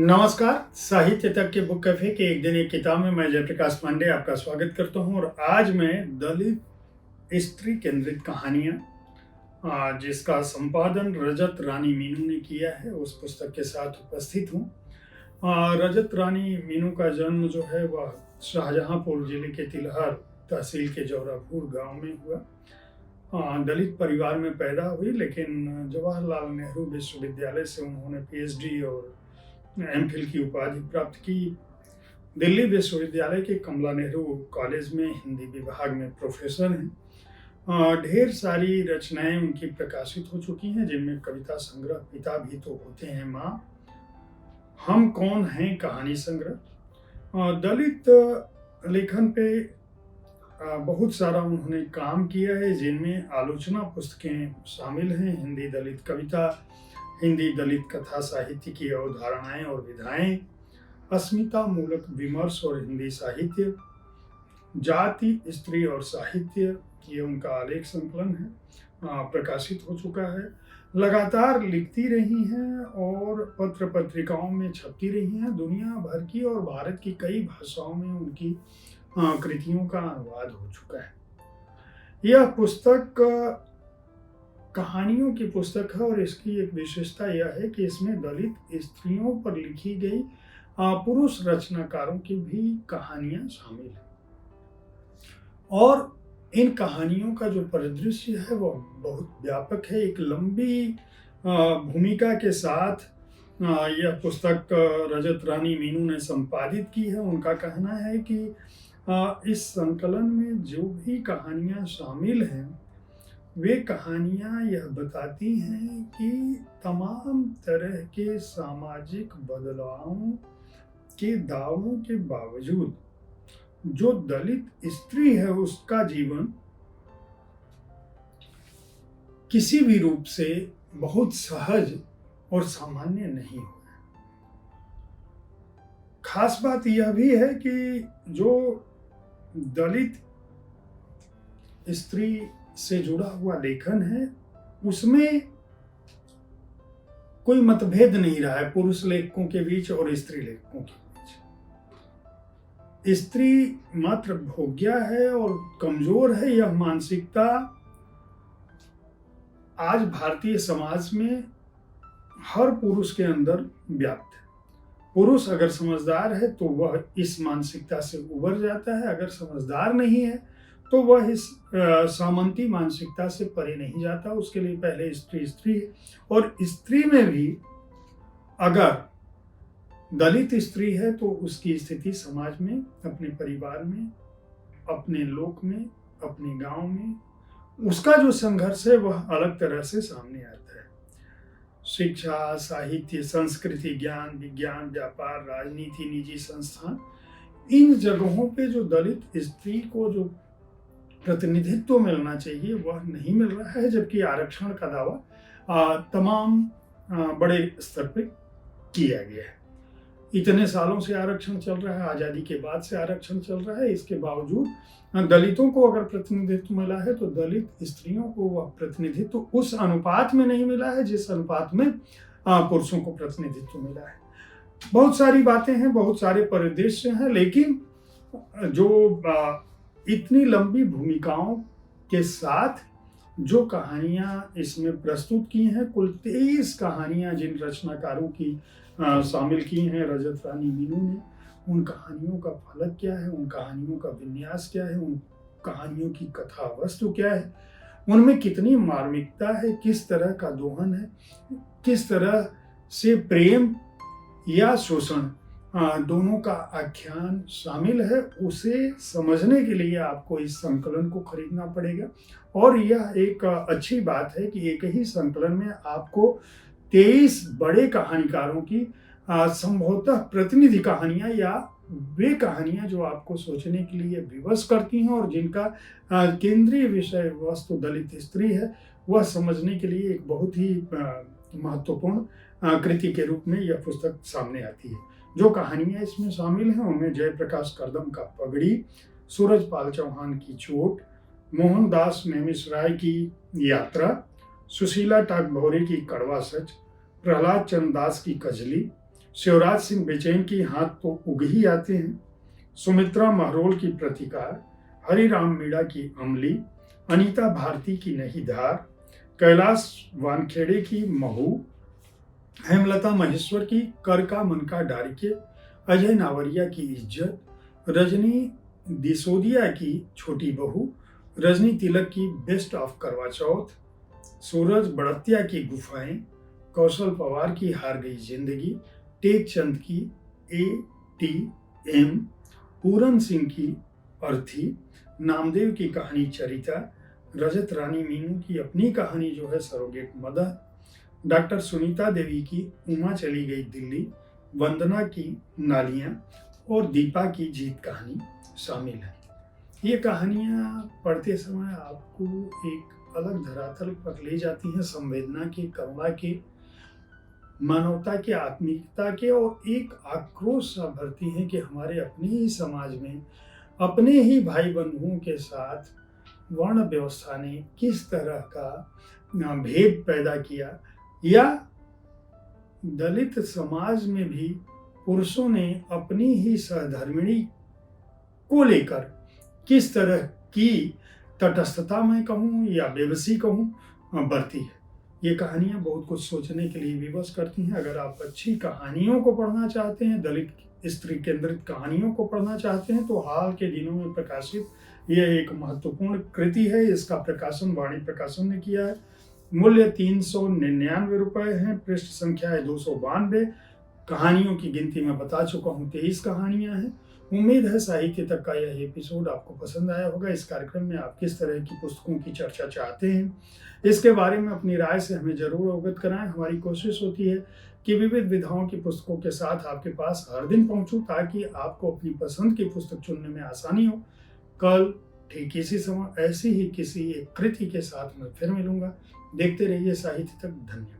नमस्कार। साहित्य तक के बुक कैफे के एक दिन एक किताब में मैं जयप्रकाश पांडे आपका स्वागत करता हूं। और आज मैं दलित स्त्री केंद्रित कहानियां जिसका संपादन रजत रानी मीनू ने किया है, उस पुस्तक के साथ उपस्थित हूं। रजत रानी मीनू का जन्म जो है वह शाहजहांपुर जिले के तिलहर तहसील के जौरापुर गांव में हुआ। दलित परिवार में पैदा हुई, लेकिन जवाहरलाल नेहरू विश्वविद्यालय से उन्होंने पीएचडी और एमफिल की उपाधि प्राप्त की। दिल्ली विश्वविद्यालय के कमला नेहरू कॉलेज में हिंदी विभाग में प्रोफेसर हैं। ढेर सारी रचनाएं उनकी प्रकाशित हो चुकी हैं, जिनमें कविता संग्रह पिता भी तो होते हैं माँ, हम कौन हैं कहानी संग्रह। दलित लेखन पे बहुत सारा उन्होंने काम किया है, जिनमें आलोचना पुस्तकें शामिल हैं। हिंदी दलित कविता, हिंदी दलित कथा साहित्य की अवधारणाएं और विधाएं, अस्मिता मूलक विमर्श और हिंदी साहित्य, जाति स्त्री और साहित्य, ये उनका आलेख संकलन है, प्रकाशित हो चुका है। लगातार लिखती रही हैं और पत्र पत्रिकाओं में छपती रही हैं। दुनिया भर की और भारत की कई भाषाओं में उनकी कृतियों का अनुवाद हो चुका है। यह पुस्तक कहानियों की पुस्तक है और इसकी एक विशेषता यह है कि इसमें दलित स्त्रियों पर लिखी गई पुरुष रचनाकारों की भी कहानियां शामिल हैं। और इन कहानियों का जो परिदृश्य है वो बहुत व्यापक है। एक लंबी भूमिका के साथ यह पुस्तक रजत रानी मीनू ने संपादित की है। उनका कहना है कि इस संकलन में जो भी कहानियां शामिल हैं, वे कहानियां यह बताती हैं कि तमाम तरह के सामाजिक बदलावों के दावों के बावजूद जो दलित स्त्री है उसका जीवन किसी भी रूप से बहुत सहज और सामान्य नहीं हुआ। खास बात यह भी है कि जो दलित स्त्री से जुड़ा हुआ लेखन है उसमें कोई मतभेद नहीं रहा है पुरुष लेखकों के बीच और स्त्री लेखकों के बीच। स्त्री मात्र भोग्या है और कमजोर है, यह मानसिकता आज भारतीय समाज में हर पुरुष के अंदर व्याप्त है। पुरुष अगर समझदार है तो वह इस मानसिकता से उबर जाता है, अगर समझदार नहीं है तो वह इस सामंती मानसिकता से परे नहीं जाता। उसके लिए पहले स्त्री है। और स्त्री में भी अगर दलित स्त्री है तो उसकी स्थिति समाज में, अपने परिवार में, अपने लोक में, अपने गांव में उसका जो संघर्ष है वह अलग तरह से सामने आता है। शिक्षा, साहित्य, संस्कृति, ज्ञान, विज्ञान, व्यापार, राजनीति, निजी संस्थान, इन जगहों पे जो दलित स्त्री को जो प्रतिनिधित्व मिलना चाहिए वह नहीं मिल रहा है। जबकि आरक्षण का दावा तमाम बड़े स्तर पर किया गया है। इतने सालों से आरक्षण चल रहा है, आज़ादी के बाद से आरक्षण चल रहा है। इसके बावजूद दलितों को अगर प्रतिनिधित्व मिला है तो दलित स्त्रियों को वह प्रतिनिधित्व उस अनुपात में नहीं मिला है जिस अनुपात में पुरुषों को प्रतिनिधित्व मिला है। बहुत सारी बातें हैं, बहुत सारे परिदृश्य हैं, लेकिन जो इतनी लंबी भूमिकाओं के साथ जो कहानियां इसमें प्रस्तुत की हैं, कुल 23 कहानियां जिन रचनाकारों की शामिल की हैं रजत रानी मीनू ने, उन कहानियों का फलक क्या है, उन कहानियों का विन्यास क्या है, उन कहानियों की कथा वस्तु क्या है, उनमें कितनी मार्मिकता है, किस तरह का दोहन है, किस तरह से प्रेम या शोषण दोनों का आख्यान शामिल है, उसे समझने के लिए आपको इस संकलन को खरीदना पड़ेगा। और यह एक अच्छी बात है कि एक ही संकलन में आपको 23 बड़े कहानीकारों की संभवतः प्रतिनिधि कहानियां या वे कहानियां जो आपको सोचने के लिए विवश करती हैं और जिनका केंद्रीय विषय वस्तु दलित स्त्री है, वह समझने के लिए एक बहुत ही महत्वपूर्ण कृति के रूप में यह पुस्तक सामने आती है। जो कहानियां इसमें शामिल हैं उनमें जयप्रकाश करदम का पगड़ी, सूरजपाल चौहान की चोट, मोहनदास नेमिष-राय की यात्रा, सुशीला टागभोरे की कड़वा सच, प्रहलाद चंद्र दास की कजली, शिवराज सिंह बेचैन की हाथ तो उग ही आते हैं, सुमित्रा महरोल की प्रतिकार, हरिराम मीणा की अमली, अनीता भारती की नहीं धार, कैलाश वानखेड़े की महू, हेमलता महेश्वर की कर का मन का डारिके, अजय नावरिया की इज्जत, रजनी दिसोदिया की छोटी बहू, रजनी तिलक की बेस्ट ऑफ करवा चौथ, सूरज बड़तिया की गुफाएं, कौशल पवार की हार गई जिंदगी, टेक चंद की ATM, पूरन सिंह की अर्थी, नामदेव की कहानी चरिता, रजत रानी मीनू की अपनी कहानी जो है surrogate mother, doctor Sunita Devi की उमा चली गई दिल्ली, वंदना की नालियां और दीपा की जीत कहानी शामिल है। ये कहानियां पढ़ते समय आपको एक अलग धरातल पर ले जाती हैं, संवेदना के, करुणा के, मानवता के, आत्मीयता के, और एक आक्रोश सा भरती हैं कि हमारे अपने ही समाज में अपने ही भाई बंधुओं के साथ वर्ण व्यवस्था ने किस तरह का भेद पैदा किया, या दलित समाज में भी पुरुषों ने अपनी ही सहधर्मिणी को लेकर किस तरह की तटस्थता मैं कहूँ या बेबसी कहूँ बरती है। ये कहानियाँ बहुत कुछ सोचने के लिए विवश करती हैं। अगर आप अच्छी कहानियों को पढ़ना चाहते हैं, दलित स्त्री केंद्रित कहानियों को पढ़ना चाहते हैं, तो हाल के दिनों में प्रकाशित यह एक महत्वपूर्ण कृति है। इसका प्रकाशन वाणी प्रकाशन ने किया है। मूल्य 399 रुपये है। पृष्ठ संख्या है 292। कहानियों की गिनती में बता चुका हूँ, 23 कहानियां हैं। उम्मीद है साहित्य तक का यह एपिसोड आपको पसंद आया होगा। इस कार्यक्रम में आप किस तरह की पुस्तकों की चर्चा चाहते हैं, इसके बारे में अपनी राय से हमें जरूर अवगत कराएं। हमारी कोशिश होती है कि विविध विधाओं की पुस्तकों के साथ आपके पास हर दिन पहुंचूं, ताकि आपको अपनी पसंद की पुस्तक चुनने में आसानी हो। कल ठीक इसी समय ऐसी ही किसी एक कृति के साथ मैं फिर मिलूंगा। देखते रहिए साहित्य तक। धन्यवाद।